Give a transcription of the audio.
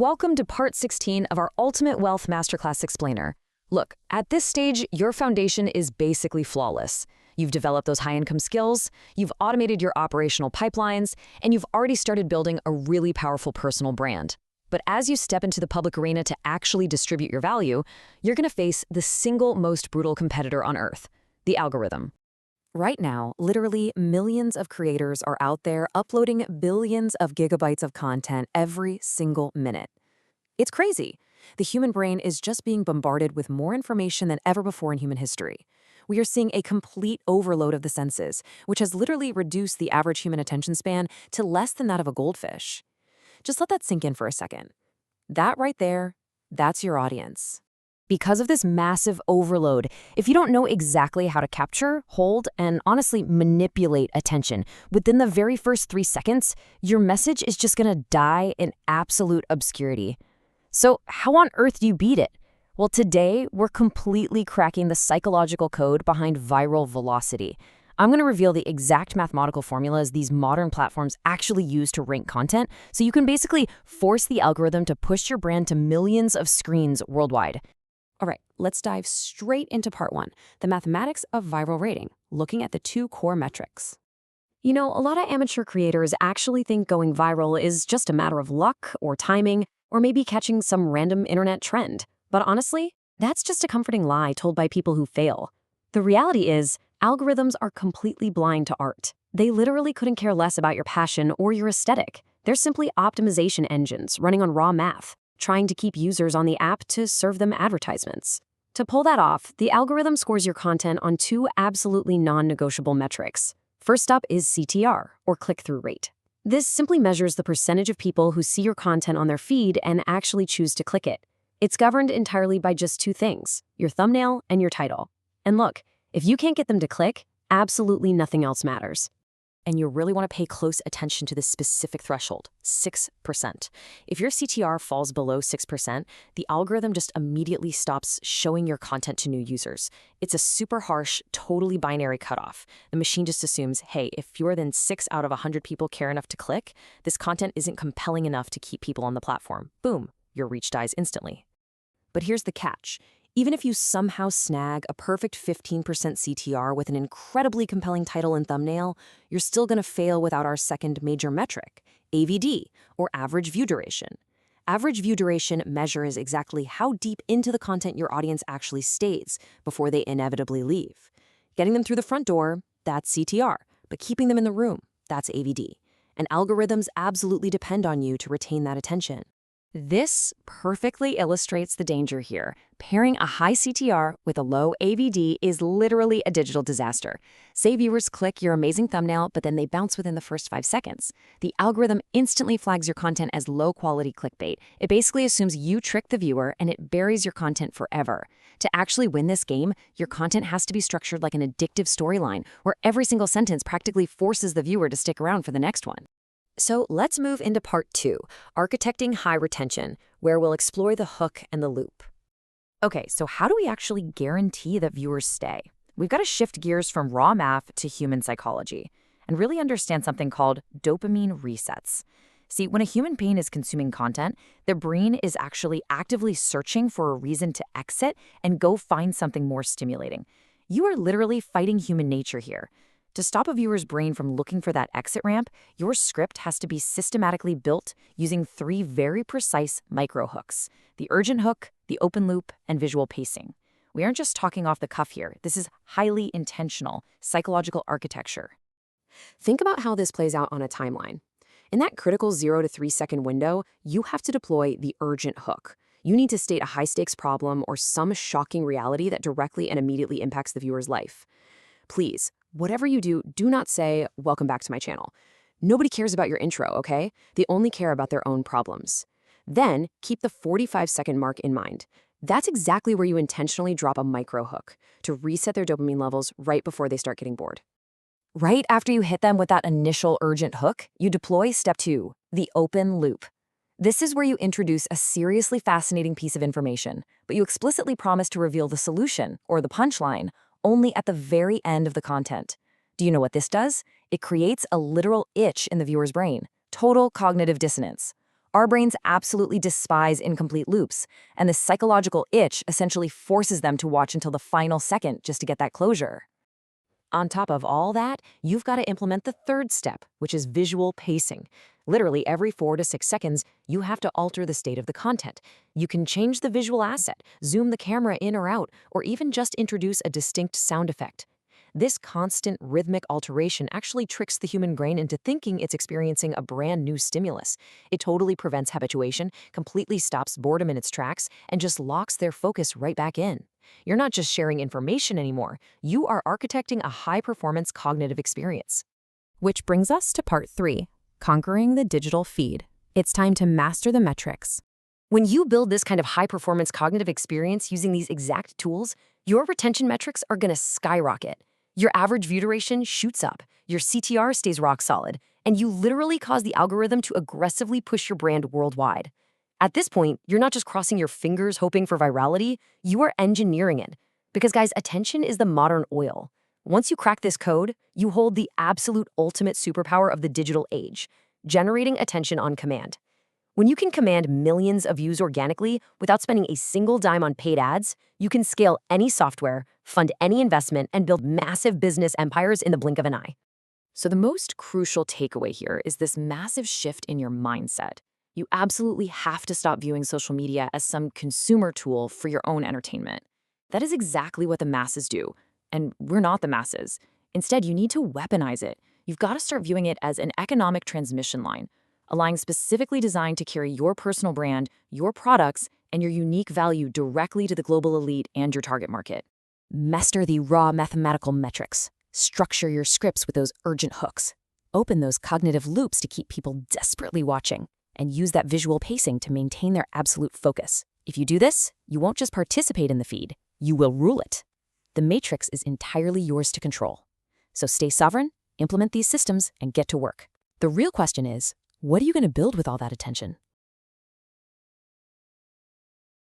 Welcome to part 16 of our Ultimate Wealth Masterclass Explainer. Look, at this stage, your foundation is basically flawless. You've developed those high-income skills, you've automated your operational pipelines, and you've already started building a really powerful personal brand. But as you step into the public arena to actually distribute your value, you're going to face the single most brutal competitor on Earth, the algorithm. Right now, literally millions of creators are out there uploading billions of gigabytes of content every single minute. It's crazy. The human brain is just being bombarded with more information than ever before in human history. We are seeing a complete overload of the senses, which has literally reduced the average human attention span to less than that of a goldfish. Just let that sink in for a second. That right there, that's your audience. Because of this massive overload, if you don't know exactly how to capture, hold, and honestly manipulate attention within the very first 3 seconds, your message is just gonna die in absolute obscurity. So how on earth do you beat it? Well, today, we're completely cracking the psychological code behind viral velocity. I'm gonna reveal the exact mathematical formulas these modern platforms actually use to rank content, so you can basically force the algorithm to push your brand to millions of screens worldwide. All right, let's dive straight into part 1, the mathematics of viral rating, looking at the 2 core metrics. You know, a lot of amateur creators actually think going viral is just a matter of luck or timing, or maybe catching some random internet trend. But honestly, that's just a comforting lie told by people who fail. The reality is, algorithms are completely blind to art. They literally couldn't care less about your passion or your aesthetic. They're simply optimization engines running on raw math, trying to keep users on the app to serve them advertisements. To pull that off, the algorithm scores your content on 2 absolutely non-negotiable metrics. First up is CTR, or click-through rate. This simply measures the percentage of people who see your content on their feed and actually choose to click it. It's governed entirely by just 2 things, your thumbnail and your title. And look, if you can't get them to click, absolutely nothing else matters. And you really want to pay close attention to this specific threshold, 6%. If your CTR falls below 6%, the algorithm just immediately stops showing your content to new users. It's a super harsh, totally binary cutoff. The machine just assumes, hey, if fewer than 6 out of 100 people care enough to click, this content isn't compelling enough to keep people on the platform. Boom, your reach dies instantly. But here's the catch. Even if you somehow snag a perfect 15% CTR with an incredibly compelling title and thumbnail, you're still going to fail without our second major metric, AVD, or average view duration. Average view duration measures exactly how deep into the content your audience actually stays before they inevitably leave. Getting them through the front door, that's CTR, but keeping them in the room, that's AVD. And algorithms absolutely depend on you to retain that attention. This perfectly illustrates the danger here. Pairing a high CTR with a low AVD is literally a digital disaster. Say viewers click your amazing thumbnail, but then they bounce within the first 5 seconds. The algorithm instantly flags your content as low-quality clickbait. It basically assumes you tricked the viewer, and it buries your content forever. To actually win this game, your content has to be structured like an addictive storyline, where every single sentence practically forces the viewer to stick around for the next one. So let's move into part 2, architecting high retention, where we'll explore the hook and the loop. Okay, so how do we actually guarantee that viewers stay? We've got to shift gears from raw math to human psychology and really understand something called dopamine resets. See, when a human being is consuming content, their brain is actually actively searching for a reason to exit and go find something more stimulating. You are literally fighting human nature here. To stop a viewer's brain from looking for that exit ramp, your script has to be systematically built using 3 very precise micro-hooks: the urgent hook, the open loop, and visual pacing. We aren't just talking off the cuff here. This is highly intentional psychological architecture. Think about how this plays out on a timeline. In that critical 0 to 3 second window, you have to deploy the urgent hook. You need to state a high-stakes problem or some shocking reality that directly and immediately impacts the viewer's life. Please, whatever you do, do not say, "Welcome back to my channel." Nobody cares about your intro, okay? They only care about their own problems. Then, keep the 45-second mark in mind. That's exactly where you intentionally drop a micro hook to reset their dopamine levels right before they start getting bored. Right after you hit them with that initial urgent hook, you deploy step 2, the open loop. This is where you introduce a seriously fascinating piece of information, but you explicitly promise to reveal the solution, or the punchline, only at the very end of the content. Do you know what this does? It creates a literal itch in the viewer's brain. Total cognitive dissonance. Our brains absolutely despise incomplete loops, and this psychological itch essentially forces them to watch until the final second just to get that closure. On top of all that, you've got to implement the third step, which is visual pacing. Literally, every 4 to 6 seconds, you have to alter the state of the content. You can change the visual asset, zoom the camera in or out, or even just introduce a distinct sound effect. This constant rhythmic alteration actually tricks the human brain into thinking it's experiencing a brand new stimulus. It totally prevents habituation, completely stops boredom in its tracks, and just locks their focus right back in. You're not just sharing information anymore, you are architecting a high-performance cognitive experience. Which brings us to part 3, conquering the digital feed. It's time to master the metrics. When you build this kind of high-performance cognitive experience using these exact tools, your retention metrics are going to skyrocket. Your average view duration shoots up, your CTR stays rock solid, and you literally cause the algorithm to aggressively push your brand worldwide. At this point, you're not just crossing your fingers hoping for virality, you are engineering it. Because guys, attention is the modern oil. Once you crack this code, you hold the absolute ultimate superpower of the digital age, generating attention on command. When you can command millions of views organically without spending a single dime on paid ads, you can scale any software, fund any investment, and build massive business empires in the blink of an eye. So the most crucial takeaway here is this massive shift in your mindset. You absolutely have to stop viewing social media as some consumer tool for your own entertainment. That is exactly what the masses do, and we're not the masses. Instead, you need to weaponize it. You've got to start viewing it as an economic transmission line, a line specifically designed to carry your personal brand, your products, and your unique value directly to the global elite and your target market. Master the raw mathematical metrics. Structure your scripts with those urgent hooks. Open those cognitive loops to keep people desperately watching, and use that visual pacing to maintain their absolute focus. If you do this, you won't just participate in the feed, you will rule it. The matrix is entirely yours to control. So stay sovereign, implement these systems, and get to work. The real question is, what are you going to build with all that attention?